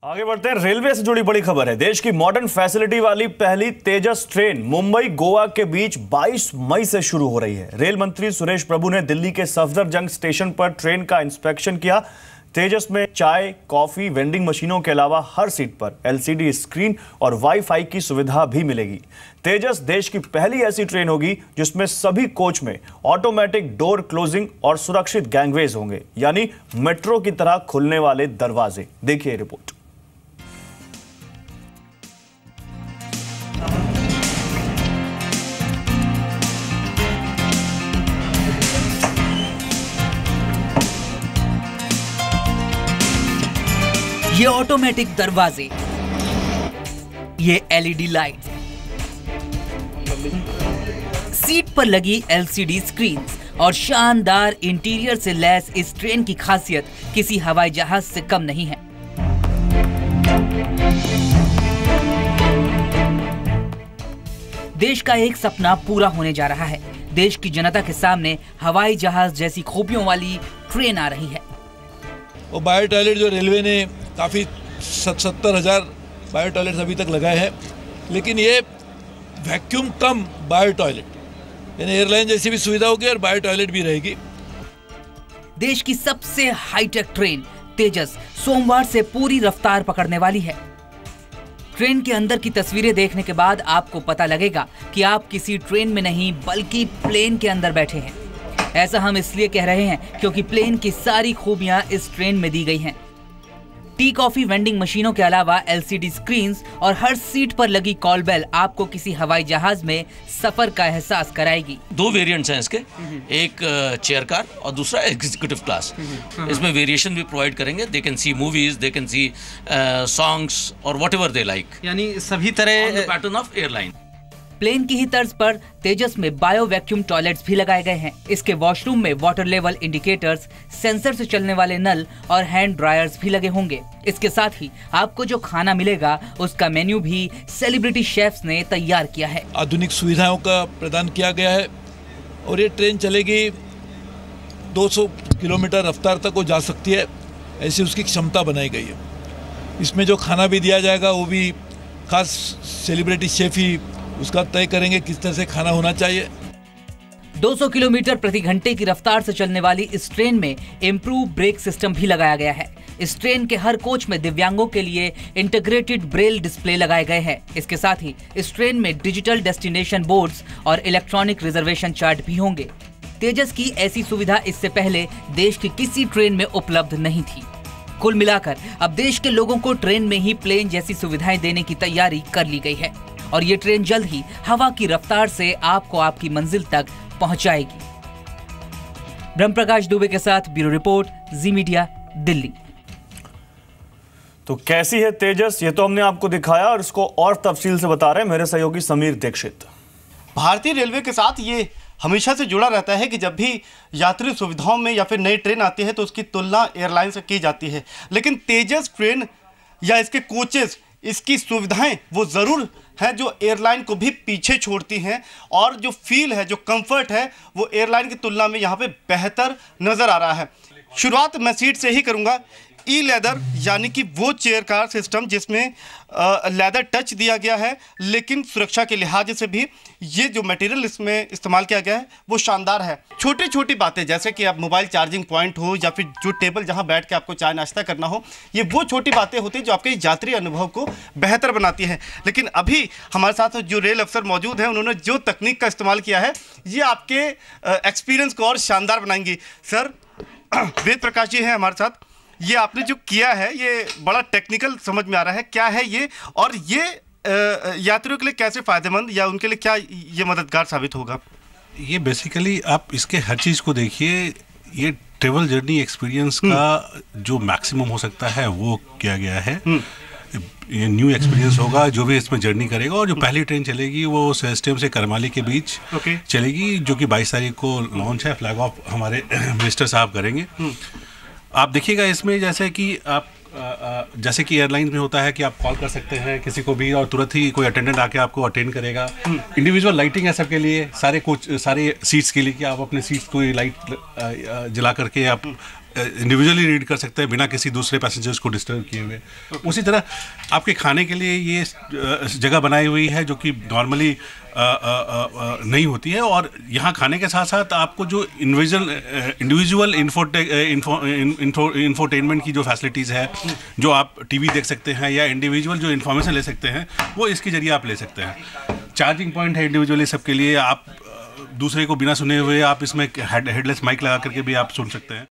आगे बढ़ते हैं। रेलवे से जुड़ी बड़ी खबर है। देश की मॉडर्न फैसिलिटी वाली पहली तेजस ट्रेन मुंबई गोवा के बीच 22 मई से शुरू हो रही है। रेल मंत्री सुरेश प्रभु ने दिल्ली के सफदरजंग स्टेशन पर ट्रेन का इंस्पेक्शन किया। तेजस में चाय, कॉफी, वेंडिंग मशीनों के अलावा हर सीट पर एलसीडी स्क्रीन और वाईफाई की सुविधा भी मिलेगी। तेजस देश की पहली ऐसी ट्रेन होगी जिसमें सभी कोच में ऑटोमेटिक डोर क्लोजिंग और सुरक्षित गैंगवेज होंगे, यानी मेट्रो की तरह खुलने वाले दरवाजे। देखिए रिपोर्ट। ये ऑटोमेटिक दरवाजे, ये एलईडी लाइट, सीट पर लगी एलसीडी स्क्रीन्स और शानदार इंटीरियर से लैस इस ट्रेन की खासियत किसी हवाई जहाज से कम नहीं है। देश का एक सपना पूरा होने जा रहा है। देश की जनता के सामने हवाई जहाज जैसी खूबियों वाली ट्रेन आ रही है। वो बायो टॉयलेट जो रेलवे ने काफ़ी 70,000 बायो टॉयलेट्स अभी तक लगाए हैं, लेकिन ये वैक्यूम कम बायो टॉयलेट, यानी एयरलाइन जैसी भी सुविधा होगी और बायो टॉयलेट भी रहेगी। देश की सबसे हाईटेक ट्रेन तेजस सोमवार से पूरी रफ्तार पकड़ने वाली है। ट्रेन के अंदर की तस्वीरें देखने के बाद आपको पता लगेगा कि आप किसी ट्रेन में नहीं बल्कि प्लेन के अंदर बैठे हैं। ऐसा हम इसलिए कह रहे हैं क्योंकि प्लेन की सारी खूबियां इस ट्रेन में दी गई हैं। टी कॉफी वेंडिंग मशीनों के अलावा एलसीडी स्क्रीन्स और हर सीट पर लगी कॉल बेल आपको किसी हवाई जहाज में सफर का एहसास कराएगी। 2 वेरिएंट्स हैं इसके, एक चेयर कार और दूसरा एग्जीक्यूटिव क्लास। इसमें वेरिएशन भी प्रोवाइड करेंगे। They can see movies, they can see songs और व्हाटएवर दे लाइक, यानी सभी तरह पैटर्न ऑफ एयरलाइन। प्लेन की ही तर्ज पर तेजस में बायो वैक्यूम टॉयलेट्स भी लगाए गए हैं। इसके वॉशरूम में वाटर लेवल इंडिकेटर्स, सेंसर से चलने वाले नल और हैंड ड्रायर्स भी लगे होंगे। इसके साथ ही आपको जो खाना मिलेगा उसका मेन्यू भी सेलिब्रिटी शेफ्स ने तैयार किया है। आधुनिक सुविधाओं का प्रदान किया गया है और ये ट्रेन चलेगी 200 किलोमीटर रफ्तार तक वो जा सकती है, ऐसी उसकी क्षमता बनाई गई है। इसमें जो खाना भी दिया जाएगा वो भी खास सेलिब्रिटी शेफ ही उसका तय करेंगे किस तरह से खाना होना चाहिए। 200 किलोमीटर प्रति घंटे की रफ्तार से चलने वाली इस ट्रेन में इम्प्रूव ब्रेक सिस्टम भी लगाया गया है। इस ट्रेन के हर कोच में दिव्यांगों के लिए इंटीग्रेटेड ब्रेल डिस्प्ले लगाए गए हैं। इसके साथ ही इस ट्रेन में डिजिटल डेस्टिनेशन बोर्ड्स और इलेक्ट्रॉनिक रिजर्वेशन चार्ट भी होंगे। तेजस की ऐसी सुविधा इससे पहले देश की किसी ट्रेन में उपलब्ध नहीं थी। कुल मिलाकर अब देश के लोगों को ट्रेन में ही प्लेन जैसी सुविधाएं देने की तैयारी कर ली गई है और ये ट्रेन जल्द ही हवा की रफ्तार से आपको आपकी मंजिल तक पहुंचाएगी। ब्रह्मप्रकाश दुबे के साथ ब्यूरो रिपोर्ट, जी मीडिया, दिल्ली। तो कैसी है तेजस, ये तो हमने आपको दिखाया और इसको और तफसील से बता रहे हैं मेरे सहयोगी समीर दीक्षित। भारतीय रेलवे के साथ ये हमेशा से जुड़ा रहता है कि जब भी यात्री सुविधाओं में या फिर नई ट्रेन आती है तो उसकी तुलना एयरलाइन से की जाती है, लेकिन तेजस ट्रेन या इसके कोचेस, इसकी सुविधाएं वो ज़रूर हैं जो एयरलाइन को भी पीछे छोड़ती हैं और जो फील है, जो कंफर्ट है, वो एयरलाइन की तुलना में यहाँ पे बेहतर नज़र आ रहा है। शुरुआत मैं सीट से ही करूँगा। ई लेदर यानी कि वो चेयर कार सिस्टम जिसमें लेदर टच दिया गया है, लेकिन सुरक्षा के लिहाज से भी ये जो मटेरियल इसमें इस्तेमाल किया गया है वो शानदार है। छोटी छोटी बातें जैसे कि आप मोबाइल चार्जिंग पॉइंट हो या फिर जो टेबल जहां बैठ के आपको चाय नाश्ता करना हो, ये वो छोटी बातें होती हैं जो आपके यात्री अनुभव को बेहतर बनाती हैं। लेकिन अभी हमारे साथ जो रेल अफसर मौजूद हैं, उन्होंने जो तकनीक का इस्तेमाल किया है ये आपके एक्सपीरियंस को और शानदार बनाएंगी। सर, वेद प्रकाश जी हैं हमारे साथ। ये आपने जो किया है ये बड़ा टेक्निकल समझ में आ रहा है, क्या है ये और ये यात्रियों के लिए कैसे फ़ायदेमंद या उनके लिए क्या ये मददगार साबित होगा? ये बेसिकली आप इसके हर चीज़ को देखिए, ये ट्रेवल जर्नी एक्सपीरियंस का जो मैक्सिमम हो सकता है वो किया गया है। ये न्यू एक्सपीरियंस होगा जो भी इसमें जर्नी करेगा। और जो पहली ट्रेन चलेगी वो सेस्टियम से करमाली के बीच चलेगी, जो कि 22 तारीख को लॉन्च है। फ्लैग ऑफ हमारे मिनिस्टर साहब करेंगे। आप देखिएगा इसमें जैसे कि आप जैसे कि एयरलाइन में होता है कि आप कॉल कर सकते हैं किसी को भी और तुरंत ही कोई अटेंडेंट आके आपको अटेंड करेगा। इंडिविजुअल लाइटिंग है सबके लिए, सारे सीट्स के लिए कि आप अपने सीट्स को लाइट जला करके आप इंडिविजुअली रीड कर सकते हैं बिना किसी दूसरे पैसेंजर्स को डिस्टर्ब किए हुए। उसी तरह आपके खाने के लिए ये जगह बनाई हुई है जो कि नॉर्मली नहीं होती है, और यहाँ खाने के साथ साथ आपको जो इंडिविजुअल इंफोटेनमेंट की जो फैसिलिटीज़ है, जो आप टीवी देख सकते हैं या इंडिविजुअल जो इन्फॉर्मेशन ले सकते हैं, वो इसके जरिए आप ले सकते हैं। चार्जिंग पॉइंट है इंडिविजुअली सबके लिए, आप दूसरे को बिना सुने हुए आप इसमें हेडलेस माइक लगा करके भी आप सुन सकते हैं।